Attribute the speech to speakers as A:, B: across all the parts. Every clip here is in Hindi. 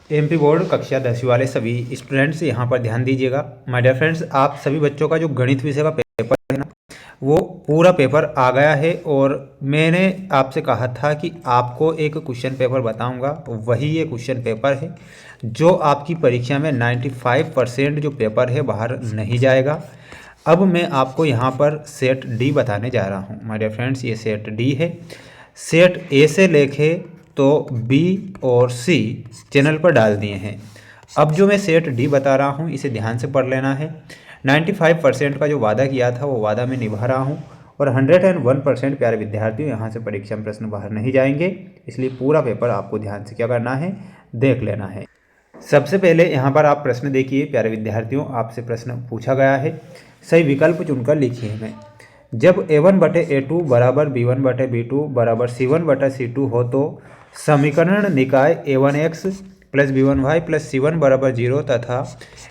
A: एमपी बोर्ड कक्षा 10वीं वाले सभी स्टूडेंट्स यहाँ पर ध्यान दीजिएगा। माय डियर फ्रेंड्स, आप सभी बच्चों का जो गणित विषय का पेपर है ना, वो पूरा पेपर आ गया है। और मैंने आपसे कहा था कि आपको एक क्वेश्चन पेपर बताऊंगा, वही ये क्वेश्चन पेपर है जो आपकी परीक्षा में 95% जो पेपर है बाहर नहीं जाएगा। अब मैं आपको यहाँ पर सेट डी बताने जा रहा हूँ। माय डियर फ्रेंड्स, ये सेट डी है। सेट ए से लेके तो बी और सी चैनल पर डाल दिए हैं। अब जो मैं सेट डी बता रहा हूँ इसे ध्यान से पढ़ लेना है। 95% का जो वादा किया था वो वादा मैं निभा रहा हूँ, और 101% प्यारे विद्यार्थियों यहाँ से परीक्षा में प्रश्न बाहर नहीं जाएंगे। इसलिए पूरा पेपर आपको ध्यान से क्या करना है, देख लेना है। सबसे पहले यहाँ पर आप प्रश्न देखिए प्यारे विद्यार्थियों, आपसे प्रश्न पूछा गया है, सही विकल्प चुनकर लिखिए। मैं जब a1/a2 बराबर b1/b2 बराबर c1/c2 हो तो समीकरण निकाय a1x plus b1y plus c1 बराबर 0 तथा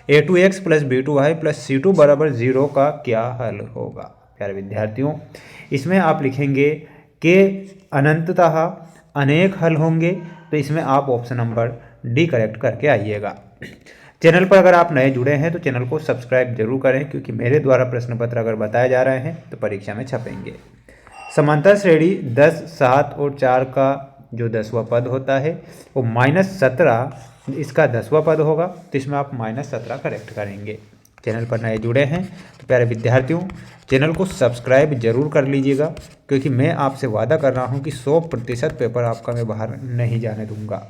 A: a2x plus b2y plus c2 बराबर 0 का क्या हल होगा। प्यारे विद्यार्थियों, इसमें आप लिखेंगे कि अनंततः अनेक हल होंगे, तो इसमें आप ऑप्शन नंबर डी करेक्ट करके आइएगा। चैनल पर अगर आप नए जुड़े हैं तो चैनल को सब्सक्राइब जरूर करें, क्योंकि मेरे द्वारा प्रश्न पत्र अगर बताए जा रहे हैं तो परीक्षा में छपेंगे। समांतर श्रेणी 10, 7 और 4 का जो 10वां पद होता है वो -17 इसका 10वां पद होगा, तो इसमें आप -17 करेक्ट करेंगे। चैनल पर नए जुड़े हैं तो प्यारे विद्यार्थियों चैनल को सब्सक्राइब जरूर कर लीजिएगा, क्योंकि मैं आपसे वादा कर रहा हूँ कि 100% पेपर आपका मैं बाहर नहीं जाने दूंगा।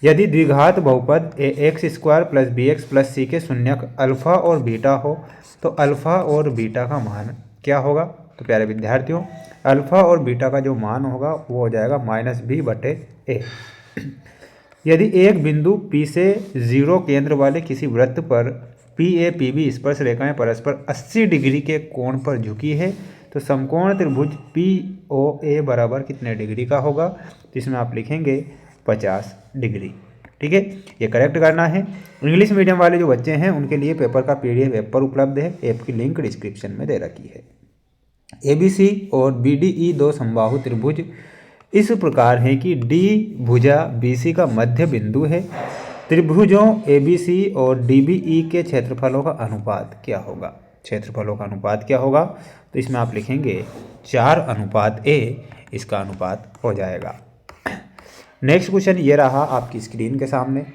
A: यदि द्विघात बहुपद ax² plus bx plus c के शून्यक अल्फा और बीटा हो तो अल्फा और बीटा का मान क्या होगा। तो प्यारे विद्यार्थियों अल्फा और बीटा का जो मान होगा वो हो जाएगा -b/a। यदि एक बिंदु P से 0 केंद्र वाले किसी वृत्त पर PA PB स्पर्श रेखाएं परस्पर 80 डिग्री के कोण पर झुकी है तो समकोण त्रिभुज POA बराबर कितने डिग्री का होगा। तो इसमें आप लिखेंगे 50 डिग्री। ठीक है, ये करेक्ट करना है। इंग्लिश मीडियम वाले जो बच्चे हैं उनके लिए पेपर का PDF ऐप पर उपलब्ध है। ऐप की लिंक डिस्क्रिप्शन में दे रखी है। ABC और BDE दो समबाहु त्रिभुज इस प्रकार है कि D भुजा BC का मध्य बिंदु है। त्रिभुजों ABC और DBE के क्षेत्रफलों का अनुपात क्या होगा। क्षेत्रफलों का अनुपात क्या होगा, तो इसमें आप लिखेंगे 4:a, इसका अनुपात हो जाएगा। नेक्स्ट क्वेश्चन ये रहा आपकी स्क्रीन के सामने,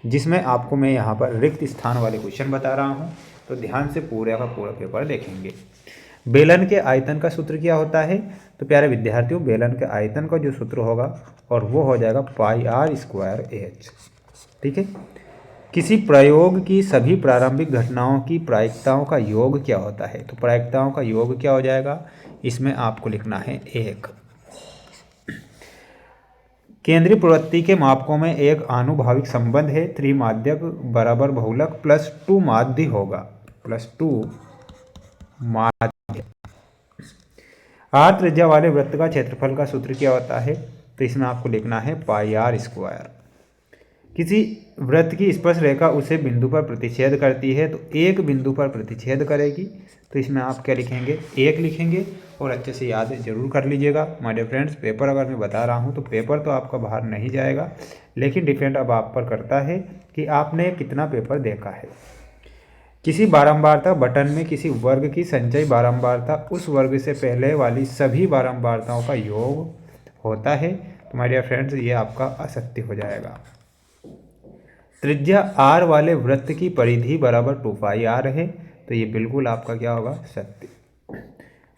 A: जिसमें आपको मैं यहाँ पर रिक्त स्थान वाले क्वेश्चन बता रहा हूँ, तो ध्यान से पूरे का पूरा पेपर देखेंगे। बेलन के आयतन का सूत्र क्या होता है। तो प्यारे विद्यार्थियों बेलन के आयतन का जो सूत्र होगा और वो हो जाएगा πr²h। ठीक है, किसी प्रयोग की सभी प्रारंभिक घटनाओं की प्रायिकताओं का योग क्या होता है। तो प्रायिकताओं का योग क्या हो जाएगा, इसमें आपको लिखना है 1। केंद्रीय प्रवृत्ति के मापकों में एक आनुभाविक संबंध है, त्रिमाध्यक बराबर बहुलक +2 माध्य होगा, +2 माध्य। r त्रिज्या वाले वृत्त का क्षेत्रफल का सूत्र क्या होता है। तो इसमें आपको लिखना है πr²। किसी वृत्त की स्पर्श रेखा उसे बिंदु पर प्रतिच्छेद करती है तो एक बिंदु पर प्रतिच्छेद करेगी, तो इसमें आप क्या लिखेंगे 1 लिखेंगे। और अच्छे से याद जरूर कर लीजिएगा। माय डियर फ्रेंड्स पेपर अगर मैं बता रहा हूँ तो पेपर तो आपका बाहर नहीं जाएगा, लेकिन डिपेंड अब आप पर करता है कि आपने कितना पेपर देखा है। किसी बारंबारता बटन में किसी वर्ग की संचयी बारंबारता उस वर्ग से पहले वाली सभी बारंबारताओं का योग होता है। तो माय डियर फ्रेंड्स ये आपका असत्य हो जाएगा। त्रिज्या r वाले वृत्त की परिधि बराबर 2πr है, तो ये बिल्कुल आपका क्या होगा, सत्य।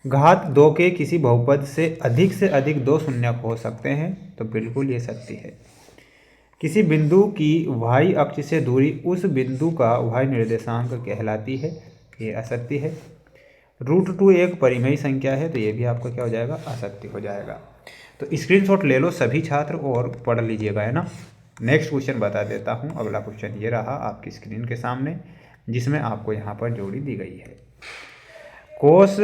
A: घात 2 के किसी बहुपद से अधिक 2 शून्यक हो सकते हैं, तो बिल्कुल ये सत्य है। किसी बिंदु की y अक्ष से दूरी उस बिंदु का y निर्देशांक कहलाती है, ये असत्य है। √2 एक परिमेय संख्या है, तो ये भी आपका क्या हो जाएगा, असत्य हो जाएगा। तो स्क्रीनशॉट ले लो सभी छात्र और पढ़ लीजिएगा, है ना। नेक्स्ट क्वेश्चन बता देता हूँ। अगला क्वेश्चन ये रहा आपकी स्क्रीन के सामने, जिसमें आपको यहाँ पर जोड़ी दी गई है। कोस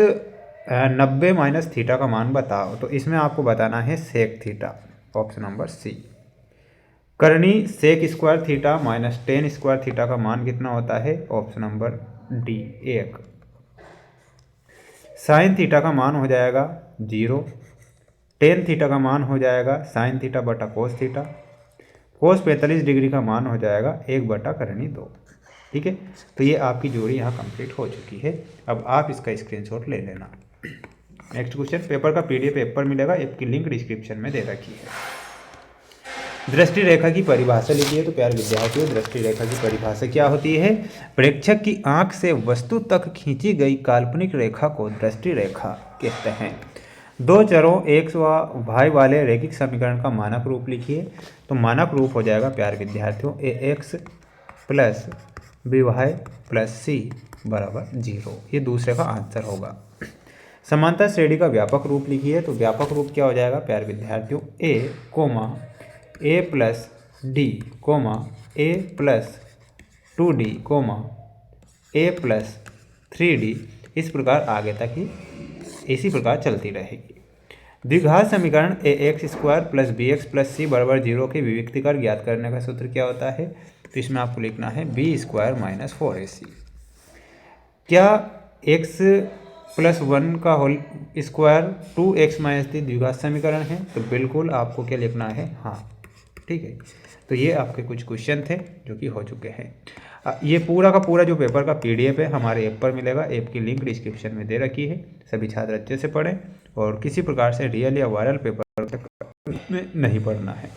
A: 90 - थीटा का मान बताओ, तो इसमें आपको बताना है sec theta, option number C. करनी sec² थीटा -tan² थीटा का मान कितना होता है, option number D 1। Sine theta का मान हो जाएगा 0। टेन थीटा का मान हो जाएगा साइन थीटा बटा कोस थीटा। cos 45 डिग्री का मान हो जाएगा 1/2। ठीक है, तो ये आपकी जोड़ी यहाँ कंप्लीट हो चुकी है। अब आप इसका स्क्रीनशॉट ले लेना। नेक्स्ट क्वेश्चन, पेपर का PDF पेपर मिलेगा, आपकी लिंक डिस्क्रिप्शन में दे रखी है। दृष्टि रेखा की परिभाषा लिखी है। तो प्यारे विद्यार्थियों, दृष्टि रेखा की परिभाषा क्या होती है? प्रेक्षक की आंख से वस्तु तक खींची गई काल्पनिक रेखा को दृष्टि रेखा कहते हैं। दो चरों x व y वाले रैखिक समीकरण का मानक रूप लिखिए। तो मानक रूप हो जाएगा प्यारे विद्यार्थियों ax plus by plus c बराबर 0। ये दूसरे का आंसर होगा। समांतर श्रेणी का व्यापक रूप लिखिए। तो व्यापक रूप क्या हो जाएगा प्यारे विद्यार्थियों? a plus d a plus 2d a plus 3d, इस प्रकार आगे तक ही इसी प्रकार चलती रहेगी। द्विघात समीकरण ax² plus bx plus c बराबर 0 के विविक्तिकर ज्ञात करने का सूत्र क्या होता है? तो इसमें आपको लिखना है b² माइनस 4ac। क्या x प्लस 1 का होल स्क्वायर 2x माइनस 3 द्विघात समीकरण है? तो बिल्कुल आपको क्या लिखना है? हाँ, ठीक है। तो ये आपके कुछ क्वेश्चन थे जो कि हो चुके हैं। ये पूरा का पूरा जो पेपर का PDF है हमारे ऐप पर मिलेगा। ऐप की लिंक डिस्क्रिप्शन में दे रखी है। सभी छात्र अच्छे से पढ़ें और किसी प्रकार से रियल या वायरल पेपर में नहीं पढ़ना है।